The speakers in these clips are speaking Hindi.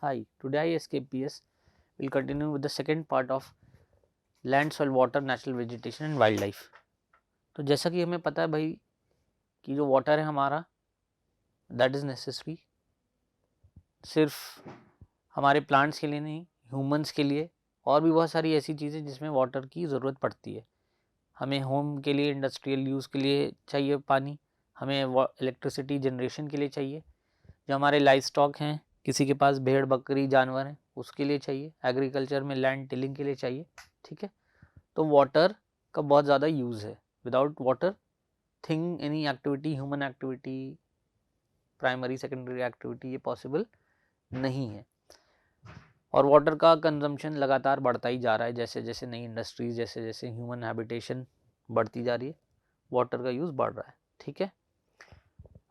Hi, today ISKPS will continue with the second part of land, soil, water, natural vegetation and wild life. तो जैसा कि हमें पता है भाई कि जो वाटर है हमारा दैट इज़ नेसेसरी, सिर्फ हमारे प्लांट्स के लिए नहीं, ह्यूमंस के लिए और भी बहुत सारी ऐसी चीज़ें जिसमें वाटर की ज़रूरत पड़ती है। हमें होम के लिए, इंडस्ट्रियल यूज़ के लिए चाहिए पानी, हमें इलेक्ट्रिसिटी जनरेशन के लिए चाहिए, जो हमारे लाइफ स्टॉक हैं, किसी के पास भेड़ बकरी जानवर हैं उसके लिए चाहिए, एग्रीकल्चर में लैंड टिलिंग के लिए चाहिए। ठीक है, तो वाटर का बहुत ज़्यादा यूज़ है। Without water thing any activity, human activity, primary secondary activity ये पॉसिबल नहीं है। और वाटर का कंजम्पशन लगातार बढ़ता ही जा रहा है, जैसे जैसे नई इंडस्ट्रीज, जैसे जैसे ह्यूमन हैबिटेशन बढ़ती जा रही है, वाटर का यूज़ बढ़ रहा है। ठीक है,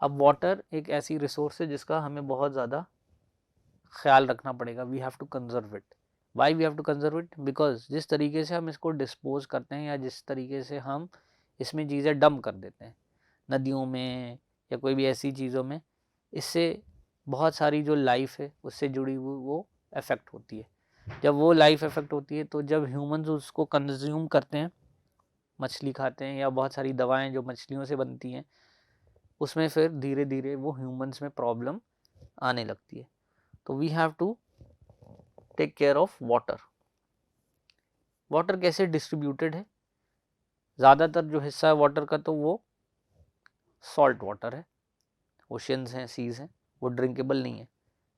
अब वाटर एक ऐसी रिसोर्स है जिसका हमें बहुत ज़्यादा ख्याल रखना पड़ेगा। We have to conserve it. Why we have to conserve it? Because जिस तरीके से हम इसको डिस्पोज करते हैं या जिस तरीके से हम इसमें चीज़ें डंप कर देते हैं नदियों में या कोई भी ऐसी चीज़ों में, इससे बहुत सारी जो लाइफ है उससे जुड़ी हुई वो अफेक्ट होती है। जब वो लाइफ अफेक्ट होती है तो जब ह्यूमंस उसको कंज्यूम करते हैं, मछली खाते हैं या बहुत सारी दवाएं जो मछलियों से बनती हैं, उसमें फिर धीरे धीरे वो ह्यूमंस में प्रॉब्लम आने लगती है। तो we have to take care of water. Water कैसे डिस्ट्रीब्यूटेड है? ज़्यादातर जो हिस्सा है वाटर का तो वो सॉल्ट वाटर है, ओशियंस हैं, सीज हैं, वो ड्रिंकेबल नहीं है।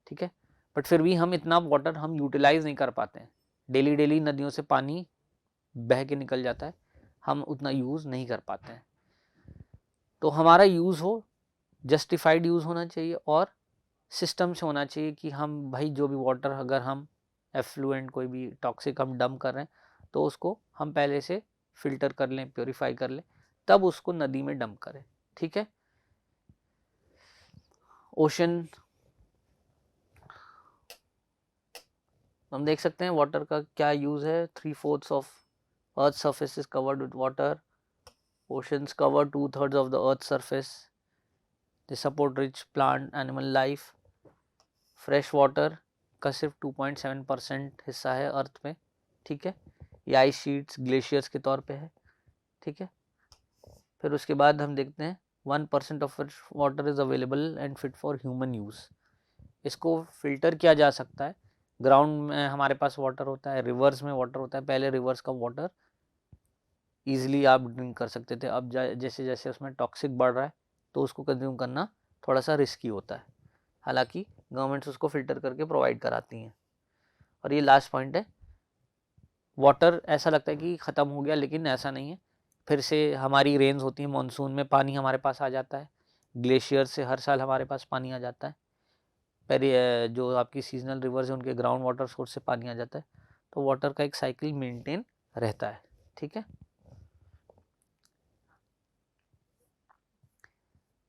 ठीक है, बट फिर भी हम इतना वाटर हम यूटिलाइज नहीं कर पाते हैं। डेली डेली नदियों से पानी बह के निकल जाता है, हम उतना यूज़ नहीं कर पाते हैं। तो हमारा यूज़ हो, जस्टिफाइड यूज़ होना चाहिए और सिस्टम से होना चाहिए कि हम भाई जो भी वाटर अगर हम एफ्लुएंट कोई भी टॉक्सिक हम डंप कर रहे हैं तो उसको हम पहले से फिल्टर कर लें, प्योरीफाई कर लें, तब उसको नदी में डंप करें। ठीक है, ओशन हम देख सकते हैं वाटर का क्या यूज़ है। 3/4 of earth surface is covered with water, oceans cover 2/3 of the earth surface, they support rich plant animal life. Fresh water का सिर्फ 2.7% हिस्सा है अर्थ में। ठीक है, ये आइस शीट्स ग्लेशियर्स के तौर पे है। ठीक है, फिर उसके बाद हम देखते हैं 1% of water is available and fit for human use. इसको फिल्टर किया जा सकता है। ग्राउंड में हमारे पास वाटर होता है, रिवर्स में वाटर होता है। पहले रिवर्स का वाटर ईजिली आप ड्रिंक कर सकते थे, अब जैसे जैसे उसमें टॉक्सिक बढ़ रहा है तो उसको कंज्यूम करना थोड़ा सा रिस्की होता है। हालांकि गवर्नमेंट्स उसको फिल्टर करके प्रोवाइड कराती हैं। और ये लास्ट पॉइंट है, वाटर ऐसा लगता है कि ख़त्म हो गया, लेकिन ऐसा नहीं है। फिर से हमारी रेंज होती है, मानसून में पानी हमारे पास आ जाता है, ग्लेशियर से हर साल हमारे पास पानी आ जाता है। पहले जो आपकी सीजनल रिवर्स है उनके ग्राउंड वाटर सोर्स से पानी आ जाता है। तो वाटर का एक साइकिल मेंटेन रहता है। ठीक है,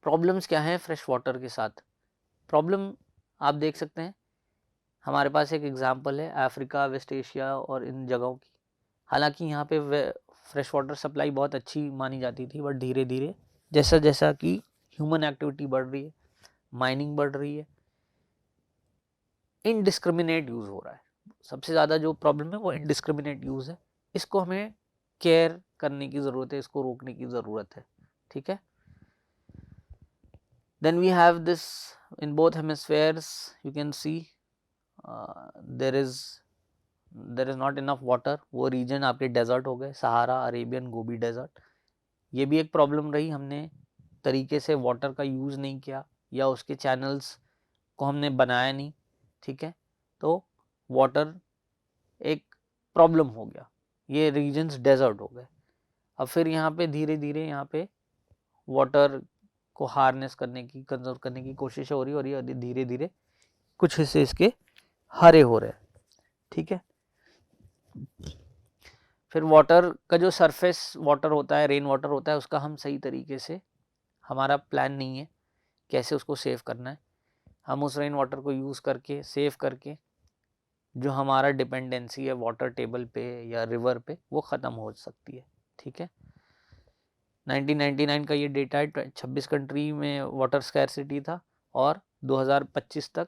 प्रॉब्लम्स क्या है फ्रेश वाटर के साथ? प्रॉब्लम आप देख सकते हैं, हमारे पास एक एग्जांपल है अफ्रीका, वेस्ट एशिया और इन जगहों की। हालांकि यहाँ पे फ्रेश वाटर सप्लाई बहुत अच्छी मानी जाती थी, बट धीरे धीरे जैसा जैसा कि ह्यूमन एक्टिविटी बढ़ रही है, माइनिंग बढ़ रही है, इनडिस्क्रिमिनेट यूज़ हो रहा है। सबसे ज़्यादा जो प्रॉब्लम है वो इनडिस्क्रिमिनेट यूज़ है। इसको हमें केयर करने की ज़रूरत है, इसको रोकने की ज़रूरत है। ठीक है, then we have this in both hemispheres, you can see there is not enough water. वो रीजन आपके डेजर्ट हो गए, सहारा, अरेबियन, गोबी डेजर्ट। ये भी एक प्रॉब्लम रही, हमने तरीके से वाटर का यूज़ नहीं किया या उसके चैनल्स को हमने बनाया नहीं। ठीक है, तो वाटर एक प्रॉब्लम हो गया, ये रीजन्स डेजर्ट हो गए। अब फिर यहाँ पे धीरे धीरे यहाँ पे वाटर को हार्नेस करने की, कंजर्व करने की कोशिश हो रही है और ये धीरे धीरे कुछ हिस्से इसके हरे हो रहे हैं। ठीक है, फिर वाटर का जो सरफेस वाटर होता है, रेन वाटर होता है, उसका हम सही तरीके से, हमारा प्लान नहीं है कैसे उसको सेव करना है। हम उस रेन वाटर को यूज़ करके, सेव करके, जो हमारा डिपेंडेंसी है वाटर टेबल पे या रिवर पे, वो ख़त्म हो सकती है। ठीक है, 1999 का ये डेटा है, 26 कंट्री में वाटर स्कैरसिटी था और 2025 तक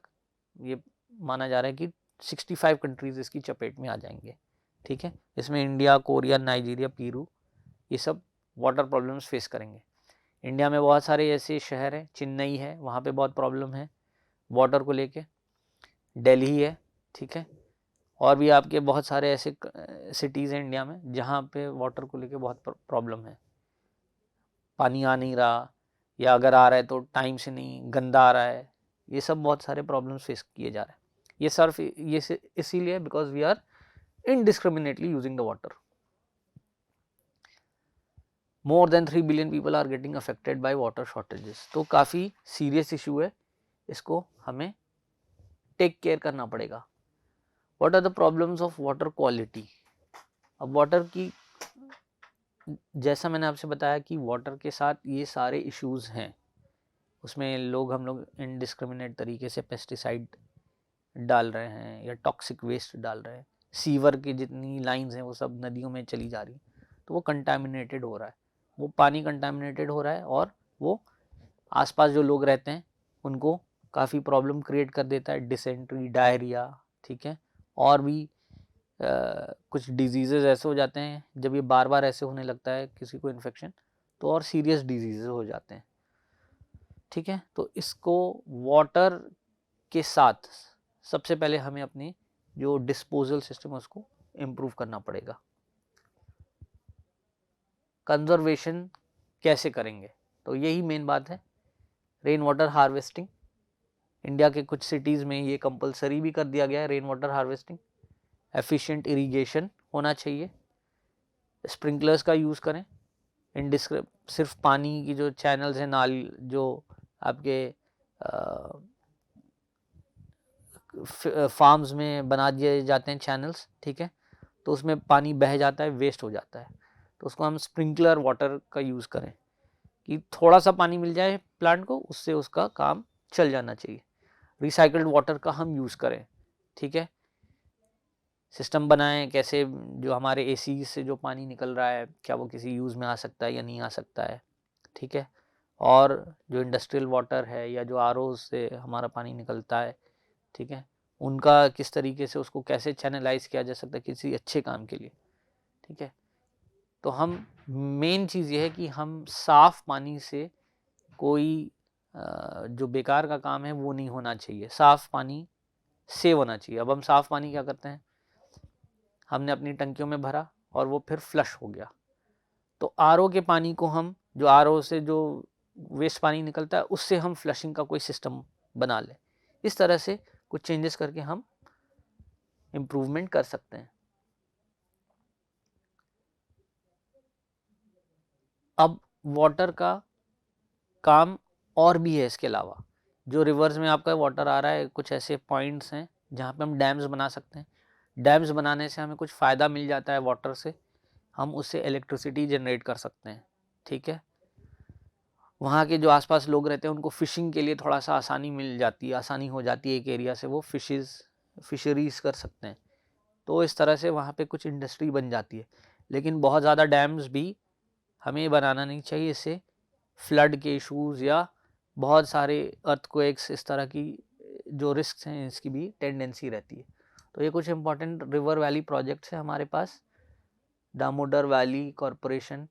ये माना जा रहा है कि 65 कंट्रीज़ इसकी चपेट में आ जाएंगे, ठीक है। इसमें इंडिया, कोरिया, नाइजीरिया, पेरू, ये सब वाटर प्रॉब्लम्स फेस करेंगे। इंडिया में बहुत सारे ऐसे शहर हैं, चेन्नई है, वहाँ पे बहुत प्रॉब्लम है वाटर को लेके, दिल्ली है, ठीक है, और भी आपके बहुत सारे ऐसे सिटीज़ हैं इंडिया में जहाँ पे वाटर को लेके बहुत प्रॉब्लम है, पानी आ नहीं रहा, या अगर आ रहा है तो टाइम से नहीं, गंदा आ रहा है, ये सब बहुत सारे प्रॉब्लम्स फेस किए जा रहे हैं। ये सिर्फ ये इसीलिए because we are indiscriminately using the water. More than 3 billion people are getting affected by water shortages. तो काफ़ी सीरियस इशू है, इसको हमें टेक केयर करना पड़ेगा। What are the problems of water quality? अब वाटर की, जैसा मैंने आपसे बताया कि वाटर के साथ ये सारे इश्यूज हैं, उसमें हम लोग इनडिस्क्रिमिनेट तरीके से पेस्टिसाइड डाल रहे हैं या टॉक्सिक वेस्ट डाल रहे हैं, सीवर की जितनी लाइंस हैं वो सब नदियों में चली जा रही, तो वो कंटामिनेटेड हो रहा है, वो पानी कंटामिनेटेड हो रहा है, और वो आसपास जो लोग रहते हैं उनको काफ़ी प्रॉब्लम क्रिएट कर देता है, डिसेंट्री, डायरिया, ठीक है, और भी कुछ डिजीज़ेज ऐसे हो जाते हैं, जब ये बार बार ऐसे होने लगता है किसी को इन्फेक्शन, तो और सीरियस डिजीज़ेज हो जाते हैं, ठीक है। तो इसको वाटर के साथ सबसे पहले हमें अपनी जो डिस्पोजल सिस्टम है उसको इम्प्रूव करना पड़ेगा। कंजर्वेशन कैसे करेंगे? तो यही मेन बात है, रेन वाटर हार्वेस्टिंग। इंडिया के कुछ सिटीज़ में ये कंपलसरी भी कर दिया गया है rain water harvesting. Efficient irrigation होना चाहिए, स्प्रिंकलर्स का यूज़ करें, सिर्फ पानी की जो चैनल्स हैं, नाल जो आपके फार्म्स में बना दिए जाते हैं चैनल्स, ठीक है, तो उसमें पानी बह जाता है, वेस्ट हो जाता है, तो उसको हम स्प्रिंकलर वाटर का यूज़ करें कि थोड़ा सा पानी मिल जाए प्लांट को, उससे उसका काम चल जाना चाहिए। रिसाइकल्ड वाटर का हम यूज़ करें, ठीक है, सिस्टम बनाएं कैसे जो हमारे एसी से जो पानी निकल रहा है क्या वो किसी यूज़ में आ सकता है या नहीं आ सकता है, ठीक है, और जो इंडस्ट्रियल वाटर है या जो आरओ से हमारा पानी निकलता है, ठीक है, उनका किस तरीके से उसको कैसे चैनलाइज किया जा सकता है किसी अच्छे काम के लिए, ठीक है। तो हम मेन चीज़ ये है कि हम साफ़ पानी से कोई जो बेकार का काम है वो नहीं होना चाहिए, साफ़ पानी सेव होना चाहिए। अब हम साफ़ पानी क्या करते हैं, हमने अपनी टंकियों में भरा और वो फिर फ्लश हो गया, तो आरओ के पानी को हम, जो आरओ से जो वेस्ट पानी निकलता है उससे हम फ्लशिंग का कोई सिस्टम बना लें। इस तरह से कुछ चेंजेस करके हम इम्प्रूवमेंट कर सकते हैं। अब वाटर का काम और भी है इसके अलावा, जो रिवर्स में आपका वाटर आ रहा है, कुछ ऐसे पॉइंट्स हैं जहाँ पे हम डैम्स बना सकते हैं। डैम्स बनाने से हमें कुछ फ़ायदा मिल जाता है वाटर से, हम उससे इलेक्ट्रिसिटी जनरेट कर सकते हैं, ठीक है। वहाँ के जो आसपास लोग रहते हैं उनको फ़िशिंग के लिए थोड़ा सा आसानी मिल जाती है, आसानी हो जाती है, एक एरिया से वो फिशरीज़ कर सकते हैं, तो इस तरह से वहाँ पे कुछ इंडस्ट्री बन जाती है। लेकिन बहुत ज़्यादा डैम्स भी हमें बनाना नहीं चाहिए, इससे फ्लड के इश्यूज़ या बहुत सारे अर्थक्वेक्स, इस तरह की जो रिस्क हैं इसकी भी टेंडेंसी रहती है। तो ये कुछ इंपॉर्टेंट रिवर वैली प्रोजेक्ट्स हैं हमारे पास। दामोदर वैली कॉरपोरेशन,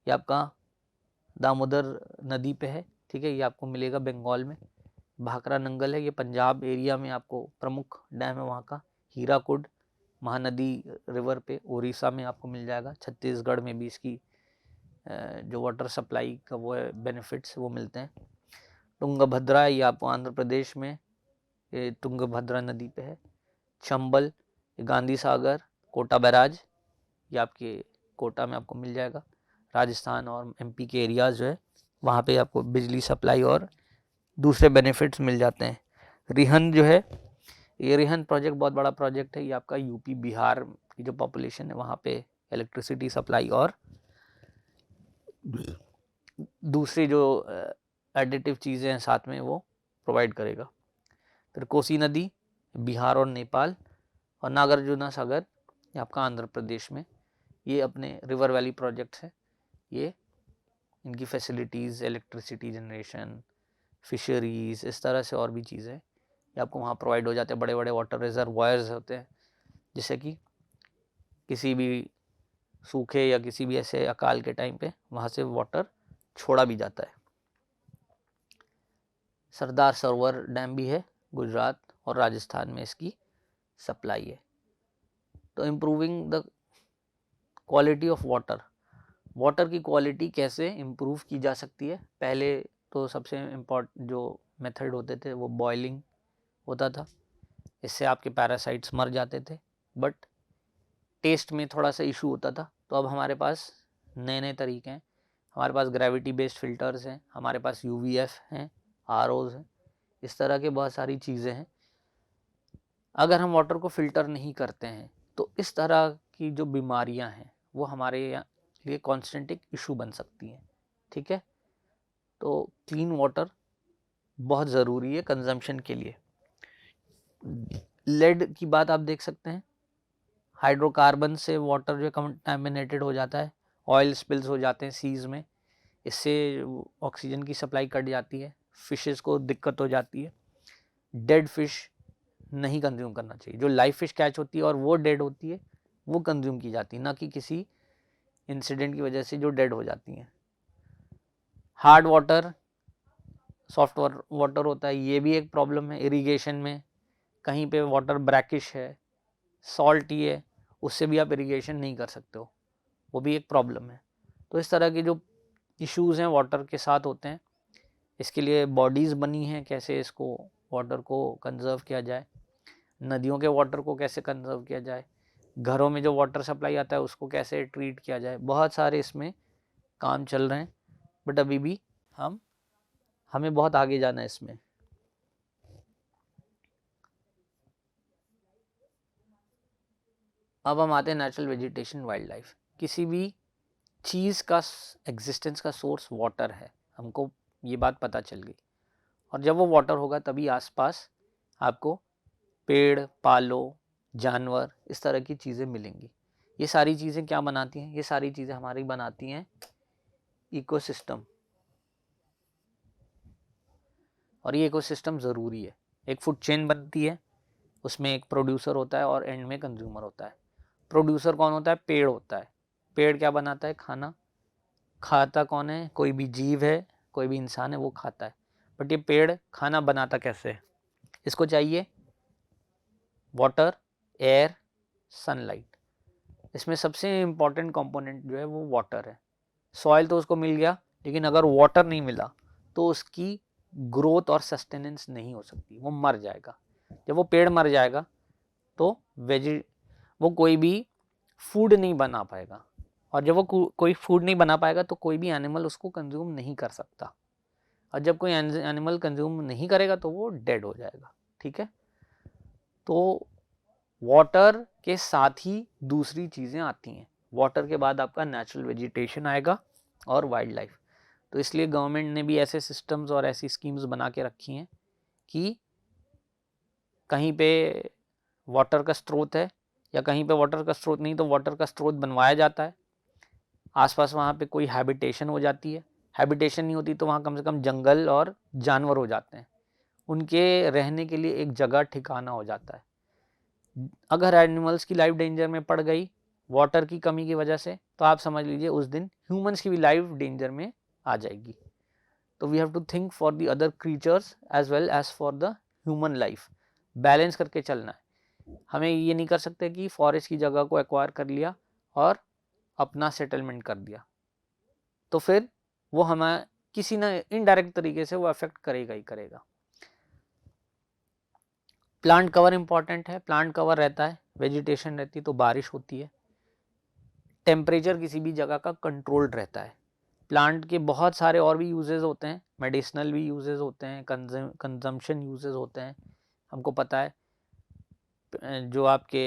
ये आपका दामोदर नदी पे है, ठीक है, ये आपको मिलेगा बंगाल में। भाखरा नंगल है, ये पंजाब एरिया में आपको प्रमुख डैम है वहाँ का। हीराकुड महानदी रिवर पे उड़ीसा में आपको मिल जाएगा। छत्तीसगढ़ में भी इसकी जो वाटर सप्लाई का वो है बेनिफिट्स वो मिलते हैं। तुंगभद्रा, ये आपको आंध्र प्रदेश में, ये तुंगभद्रा नदी पे है। चंबल, गांधी सागर, कोटा बैराज, ये आपके कोटा में आपको मिल जाएगा। राजस्थान और एमपी के एरियाज़ जो है वहाँ पे आपको बिजली सप्लाई और दूसरे बेनिफिट्स मिल जाते हैं। रिहन जो है, ये रिहन प्रोजेक्ट बहुत बड़ा प्रोजेक्ट है, ये आपका यूपी बिहार की जो पॉपुलेशन है वहाँ पे इलेक्ट्रिसिटी सप्लाई और दूसरी जो एडिटिव चीज़ें हैं साथ में वो प्रोवाइड करेगा। फिर कोसी नदी बिहार और नेपाल, और नागार्जुना सागर ये आपका आंध्र प्रदेश में। ये अपने रिवर वैली प्रोजेक्ट्स हैं, ये इनकी फैसिलिटीज़, इलेक्ट्रिसिटी जनरेशन, फिशरीज़, इस तरह से और भी चीज़ें ये आपको वहाँ प्रोवाइड हो जाते हैं। बड़े बड़े वाटर रिजर्वायर्स होते हैं जिससे कि किसी भी सूखे या किसी भी ऐसे अकाल के टाइम पे वहाँ से वाटर छोड़ा भी जाता है। सरदार सरोवर डैम भी है, गुजरात और राजस्थान में इसकी सप्लाई है। तो improving the quality of water, water की क्वालिटी कैसे इम्प्रूव की जा सकती है? पहले तो सबसे इम्पोर्टेंट जो मेथड होते थे वो बॉइलिंग होता था, इससे आपके पैरासाइट्स मर जाते थे, बट टेस्ट में थोड़ा सा इशू होता था। तो अब हमारे पास नए नए तरीके हैं, हमारे पास ग्रेविटी बेस्ड फिल्टर्स हैं, हमारे पास UVF हैं, ROs हैं, इस तरह के बहुत सारी चीज़ें हैं। अगर हम वाटर को फ़िल्टर नहीं करते हैं तो इस तरह की जो बीमारियां हैं वो हमारे लिए कॉन्स्टेंट एक इशू बन सकती हैं। ठीक है, तो क्लीन वाटर बहुत ज़रूरी है कंजम्पशन के लिए। लेड की बात आप देख सकते हैं, हाइड्रोकार्बन से वाटर जो कंटामिनेटेड हो जाता है, ऑयल स्पिल्स हो जाते हैं सीज में, इससे ऑक्सीजन की सप्लाई कट जाती है, फिशेस को दिक्कत हो जाती है। डेड फिश नहीं कंज्यूम करना चाहिए, जो लाइव फिश कैच होती है और वो डेड होती है वो कंज्यूम की जाती है, ना कि किसी इंसिडेंट की वजह से जो डेड हो जाती हैं। हार्ड वाटर, सॉफ्ट वाटर होता है, ये भी एक प्रॉब्लम है। इरिगेशन में कहीं पे वाटर ब्रैकिश है, सॉल्टी है, उससे भी आप इरिगेशन नहीं कर सकते हो, वो भी एक प्रॉब्लम है। तो इस तरह के जो इश्यूज़ हैं वाटर के साथ होते हैं, इसके लिए बॉडीज़ बनी हैं कैसे इसको वाटर को कंजर्व किया जाए, नदियों के वाटर को कैसे कंजर्व किया जाए, घरों में जो वाटर सप्लाई आता है उसको कैसे ट्रीट किया जाए। बहुत सारे इसमें काम चल रहे हैं, बट अभी भी हमें बहुत आगे जाना है इसमें। अब हम आते हैं नेचुरल वेजिटेशन, वाइल्ड लाइफ। किसी भी चीज़ का एग्जिस्टेंस का सोर्स वाटर है, हमको ये बात पता चल गई, और जब वो वाटर होगा तभी आसपास आपको पेड़, पालो, जानवर, इस तरह की चीज़ें मिलेंगी। ये सारी चीज़ें क्या बनाती हैं? ये सारी चीज़ें हमारी बनाती हैं इकोसिस्टम, और ये इकोसिस्टम ज़रूरी है। एक फूड चेन बनती है, उसमें एक प्रोड्यूसर होता है और एंड में कंज्यूमर होता है। प्रोड्यूसर कौन होता है? पेड़ होता है। पेड़ क्या बनाता है? खाना। खाता कौन है? कोई भी जीव है, कोई भी इंसान है, वो खाता है। बट ये पेड़ खाना बनाता कैसे है? इसको चाहिए वाटर, एयर, सनलाइट। इसमें सबसे इम्पॉर्टेंट कंपोनेंट जो है वो वाटर है। सॉइल तो उसको मिल गया, लेकिन अगर वाटर नहीं मिला तो उसकी ग्रोथ और सस्टेनेंस नहीं हो सकती, वो मर जाएगा। जब वो पेड़ मर जाएगा तो वो कोई भी फूड नहीं बना पाएगा, और जब वो कोई फूड नहीं बना पाएगा तो कोई भी एनिमल उसको कंज्यूम नहीं कर सकता, और जब कोई एनिमल कंज्यूम नहीं करेगा तो वो डेड हो जाएगा। ठीक है, तो वाटर के साथ ही दूसरी चीज़ें आती हैं। वाटर के बाद आपका नेचुरल वेजिटेशन आएगा और वाइल्ड लाइफ। तो इसलिए गवर्नमेंट ने भी ऐसे सिस्टम्स और ऐसी स्कीम्स बना के रखी हैं कि कहीं पे वाटर का स्रोत है या कहीं पे वाटर का स्रोत नहीं, तो वाटर का स्रोत बनवाया जाता है, आसपास वहाँ पे कोई हैबिटेशन हो जाती है। हैबिटेशन नहीं होती तो वहाँ कम से कम जंगल और जानवर हो जाते हैं, उनके रहने के लिए एक जगह ठिकाना हो जाता है। अगर एनिमल्स की लाइफ डेंजर में पड़ गई वाटर की कमी की वजह से, तो आप समझ लीजिए उस दिन ह्यूमंस की भी लाइफ डेंजर में आ जाएगी। तो we have to think for the other creatures as well as for the human life, balance करके चलना है। हमें ये नहीं कर सकते कि फॉरेस्ट की जगह को एक्वायर कर लिया और अपना सेटलमेंट कर दिया, तो फिर वो हमें किसी न इनडायरेक्ट तरीके से वो अफेक्ट करेगा ही करेगा। प्लांट कवर इंपॉर्टेंट है, प्लांट कवर रहता है, वेजिटेशन रहती है तो बारिश होती है। टेम्परेचर किसी भी जगह का कंट्रोल्ड रहता है। प्लांट के बहुत सारे और भी यूजेस होते हैं, मेडिसिनल भी यूजेस होते हैं, कंजम्पशन यूजेस होते हैं। हमको पता है जो आपके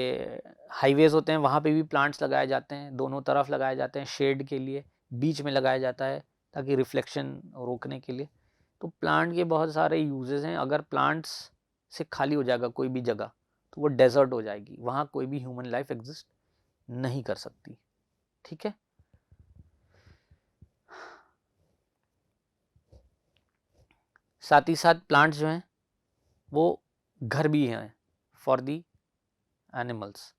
हाईवेज होते हैं वहाँ पे भी प्लांट्स लगाए जाते हैं, दोनों तरफ लगाए जाते हैं शेड के लिए, बीच में लगाया जाता है ताकि रिफ्लेक्शन रोकने के लिए। तो प्लांट के बहुत सारे यूजेस हैं। अगर प्लांट्स से खाली हो जाएगा कोई भी जगह तो वो डेजर्ट हो जाएगी, वहाँ कोई भी ह्यूमन लाइफ एग्जिस्ट नहीं कर सकती। ठीक है, साथ ही साथ प्लांट्स जो हैं वो घर भी हैं फॉर दी एनिमल्स।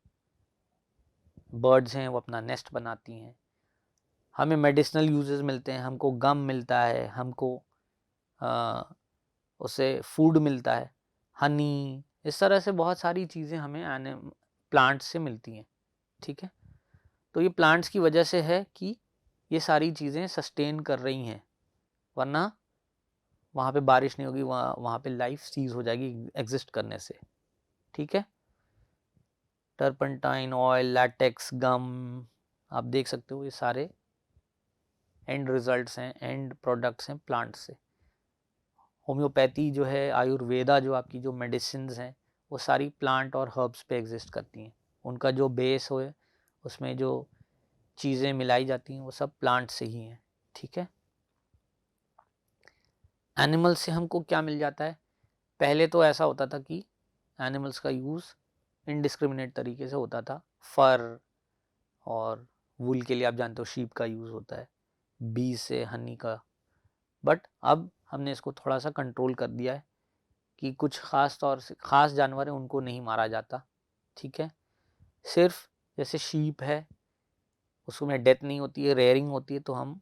बर्ड्स हैं वो अपना नेस्ट बनाती हैं, हमें मेडिसिनल यूजेस मिलते हैं, हमको गम मिलता है, हमको उससे फूड मिलता है, हनी, इस तरह से बहुत सारी चीज़ें हमें प्लांट्स से मिलती हैं। ठीक है, तो ये प्लांट्स की वजह से है कि ये सारी चीज़ें सस्टेन कर रही हैं, वरना वहाँ पे बारिश नहीं होगी, वहाँ पे लाइफ सीज हो जाएगी एग्जिस्ट करने से। ठीक है, टर्पंटाइन, ऑयल, लैटेक्स, गम, आप देख सकते हो ये सारे एंड रिजल्ट्स हैं, एंड प्रोडक्ट्स हैं प्लांट से। होम्योपैथी जो है, आयुर्वेदा जो आपकी जो मेडिसिन हैं, वो सारी प्लांट और हर्ब्स पे एग्जिस्ट करती हैं। उनका जो बेस हो, उसमें जो चीज़ें मिलाई जाती हैं वो सब प्लांट से ही हैं। ठीक है, एनिमल्स से हमको क्या मिल जाता है? पहले तो ऐसा होता था कि एनिमल्स का यूज़ इनडिस्क्रिमिनेट तरीके से होता था। फर और वूल के लिए आप जानते हो शीप का यूज़ होता है, बी से हनी का। बट अब हमने इसको थोड़ा सा कंट्रोल कर दिया है कि कुछ ख़ास तौर से ख़ास जानवर हैं उनको नहीं मारा जाता। ठीक है, सिर्फ जैसे शीप है उसमें डेथ नहीं होती है, रेयरिंग होती है, तो हम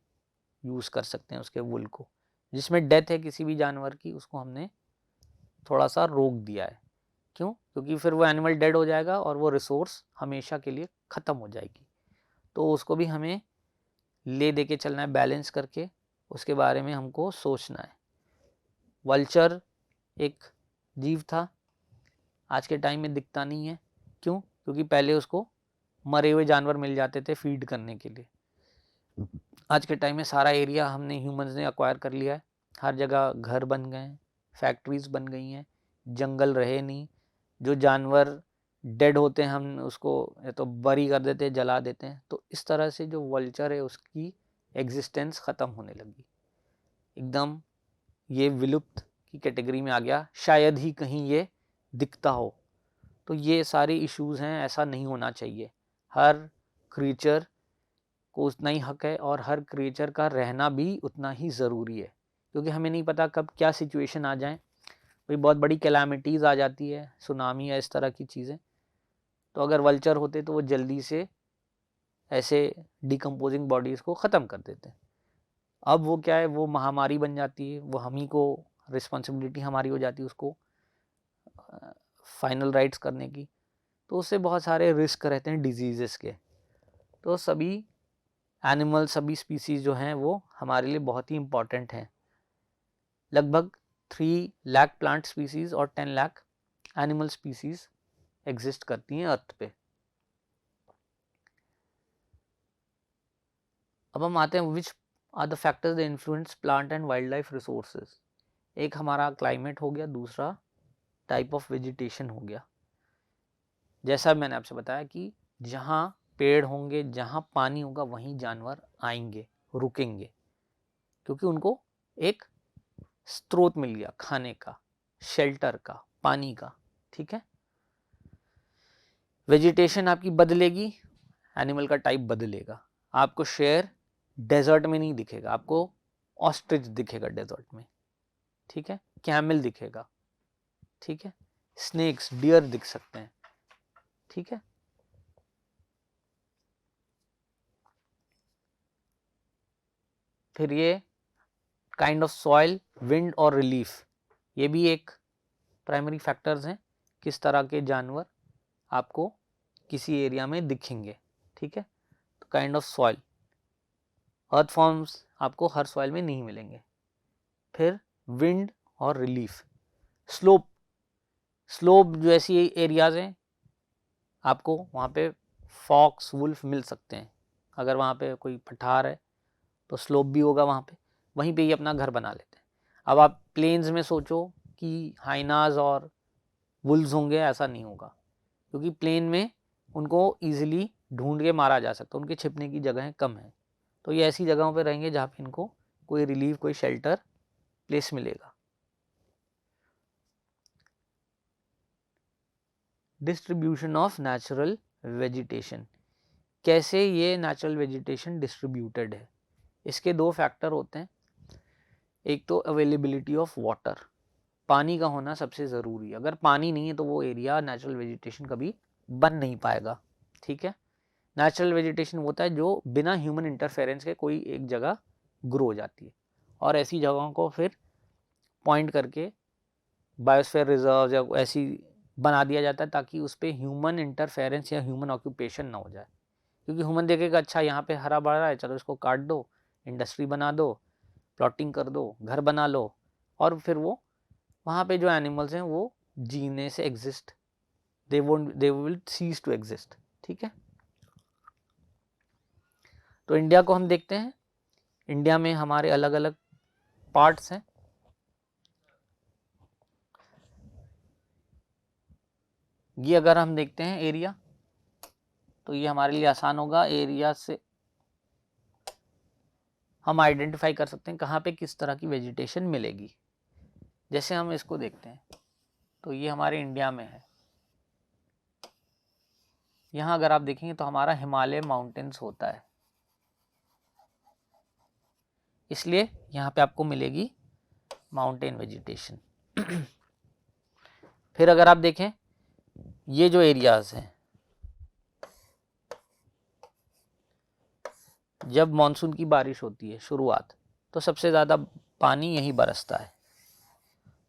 यूज़ कर सकते हैं उसके वूल को। जिसमें डेथ है किसी भी जानवर की, उसको हमने थोड़ा सा रोक दिया है। क्यों? क्योंकि फिर वो एनिमल डेड हो जाएगा और वो रिसोर्स हमेशा के लिए ख़त्म हो जाएगी। तो उसको भी हमें ले दे के चलना है, बैलेंस करके उसके बारे में हमको सोचना है। वल्चर एक जीव था, आज के टाइम में दिखता नहीं है। क्यों? क्योंकि पहले उसको मरे हुए जानवर मिल जाते थे फीड करने के लिए। आज के टाइम में सारा एरिया हमने ह्यूमंस ने अक्वायर कर लिया है, हर जगह घर बन गए हैं, फैक्ट्रीज बन गई हैं, जंगल रहे नहीं। जो जानवर डेड होते हैं हम उसको या तो बरी कर देते हैं, जला देते हैं। तो इस तरह से जो वल्चर है उसकी एग्जिस्टेंस ख़त्म होने लगी, एकदम ये विलुप्त की कैटेगरी में आ गया, शायद ही कहीं ये दिखता हो। तो ये सारे इश्यूज़ हैं, ऐसा नहीं होना चाहिए। हर क्रीचर को उतना ही हक है और हर क्रिएचर का रहना भी उतना ही ज़रूरी है, क्योंकि हमें नहीं पता कब क्या सिचुएशन आ जाए। कोई बहुत बड़ी कैलामिटीज़ आ जाती है, सुनामी या इस तरह की चीज़ें, तो अगर वल्चर होते तो वो जल्दी से ऐसे डिकम्पोजिंग बॉडीज़ को ख़त्म कर देते। अब वो क्या है, वो महामारी बन जाती है, वो हम ही को रिस्पॉन्सिबिलिटी हमारी हो जाती है उसको फाइनल राइट्स करने की। तो उससे बहुत सारे रिस्क रहते हैं डिजीज़ के। तो सभी एनिमल, सभी स्पीसीज़ जो हैं वो हमारे लिए बहुत ही इम्पॉर्टेंट हैं। लगभग 3 लाख प्लांट स्पीसीज़ और 10 लाख एनिमल स्पीसीज़ एग्जिस्ट करती हैं अर्थ पे। अब हम आते हैं which are the factors that influence plant and wildlife resources. एक हमारा क्लाइमेट हो गया, दूसरा टाइप ऑफ वेजिटेशन हो गया। जैसा मैंने आपसे बताया कि जहाँ पेड़ होंगे, जहाँ पानी होगा, वहीं जानवर आएंगे, रुकेंगे, क्योंकि उनको एक स्रोत मिल गया खाने का, शेल्टर का, पानी का। ठीक है, वेजिटेशन आपकी बदलेगी, एनिमल का टाइप बदलेगा। आपको शेर डेजर्ट में नहीं दिखेगा, आपको ऑस्ट्रिच दिखेगा डेजर्ट में। ठीक है, कैमल दिखेगा। ठीक है, स्नेक्स, डियर दिख सकते हैं। ठीक है, फिर ये काइंड ऑफ सॉइल, विंड और रिलीफ, ये भी एक प्राइमरी फैक्टर्स हैं किस तरह के जानवर आपको किसी एरिया में दिखेंगे। ठीक है, तो kind of soil, earth forms आपको हर सॉइल में नहीं मिलेंगे। फिर विंड और रिलीफ, स्लोप, स्लोप जैसी एरियाज हैं आपको वहाँ पे फॉक्स, वुल्फ मिल सकते हैं। अगर वहाँ पे कोई पठार है तो स्लोप भी होगा वहाँ पे, वहीं पे ही अपना घर बना लेते हैं। अब आप प्लेन्स में सोचो कि हाइनाज और वुल्व्स होंगे, ऐसा नहीं होगा, क्योंकि प्लेन में उनको ईजिली ढूंढ के मारा जा सकता है, उनके छिपने की जगहें कम हैं। तो ये ऐसी जगहों पे रहेंगे जहाँ पे इनको कोई रिलीफ, कोई शेल्टर प्लेस मिलेगा। डिस्ट्रीब्यूशन ऑफ नेचुरल वेजिटेशन, कैसे ये नेचुरल वेजिटेशन डिस्ट्रीब्यूटेड है, इसके दो फैक्टर होते हैं। एक तो अवेलेबिलिटी ऑफ वाटर, पानी का होना सबसे ज़रूरी है। अगर पानी नहीं है तो वो एरिया नेचुरल वेजिटेशन कभी बन नहीं पाएगा। ठीक है, नेचुरल वेजिटेशन होता है जो बिना ह्यूमन इंटरफेरेंस के कोई एक जगह ग्रो हो जाती है, और ऐसी जगहों को फिर पॉइंट करके बायोस्फीयर रिजर्व या ऐसी बना दिया जाता है ताकि उस पर ह्यूमन इंटरफेरेंस या ह्यूमन ऑक्यूपेशन ना हो जाए। क्योंकि ह्यूमन देखेगा अच्छा यहाँ पे हरा भरा है, चलो इसको काट दो, इंडस्ट्री बना दो, प्लॉटिंग कर दो, घर बना लो, और फिर वो वहाँ पे जो एनिमल्स हैं वो जीने से exist, they will cease to exist. ठीक है, तो इंडिया को हम देखते हैं। इंडिया में हमारे अलग अलग पार्ट्स हैं। ये अगर हम देखते हैं एरिया, तो ये हमारे लिए आसान होगा। एरिया से हम आइडेंटिफाई कर सकते हैं कहाँ पे किस तरह की वेजिटेशन मिलेगी। जैसे हम इसको देखते हैं तो ये हमारे इंडिया में है। यहाँ अगर आप देखेंगे तो हमारा हिमालय माउंटेन्स होता है, इसलिए यहाँ पे आपको मिलेगी माउंटेन वेजिटेशन। फिर अगर आप देखें ये जो एरियाज हैं, जब मॉनसून की बारिश होती है शुरुआत, तो सबसे ज़्यादा पानी यहीं बरसता है,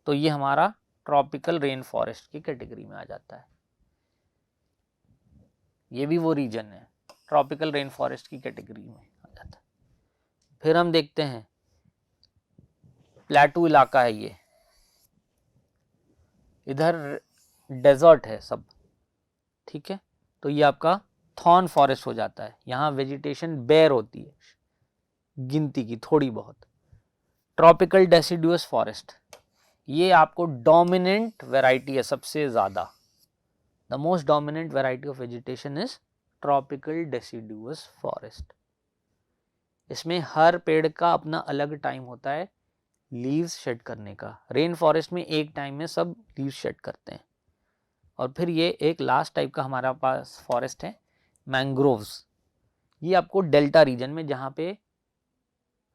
तो ये हमारा ट्रॉपिकल रेन फॉरेस्ट की कैटेगरी में आ जाता है। ये भी वो रीजन है, ट्रॉपिकल रेन फॉरेस्ट की कैटेगरी में आ जाता है। फिर हम देखते हैं प्लेटू इलाका है ये, इधर डेजर्ट है सब। ठीक है, तो ये आपका थॉर्न फॉरेस्ट हो जाता है। यहाँ वेजिटेशन बेयर होती है, गिनती की थोड़ी बहुत। ट्रॉपिकल डेसिडुअस फॉरेस्ट, ये आपको डोमिनेंट वैरायटी है सबसे ज़्यादा। The most dominant variety of vegetation is tropical deciduous forest. इसमें हर पेड़ का अपना अलग टाइम होता है लीव्स शेड करने का। रेन फॉरेस्ट में एक टाइम में सब लीव्स शेड करते हैं। और फिर ये एक लास्ट टाइप का हमारा पास फॉरेस्ट है मैंग्रोव्स। ये आपको डेल्टा रीजन में, जहाँ पे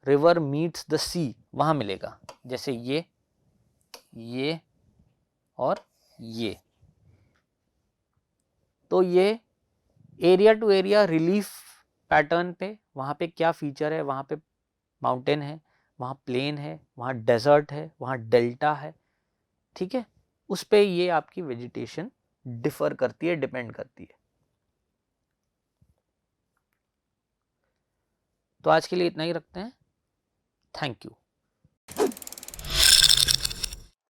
रिवर मीट्स द सी, वहाँ मिलेगा। जैसे ये और ये। तो ये area to area relief pattern पे, वहाँ पे क्या फीचर है, वहाँ पे माउंटेन है, वहाँ प्लेन है, वहाँ डेजर्ट है, वहाँ डेल्टा है। ठीक है, उस पे ये आपकी वेजिटेशन डिफर करती है, डिपेंड करती है। तो आज के लिए इतना ही रखते हैं। Thank you.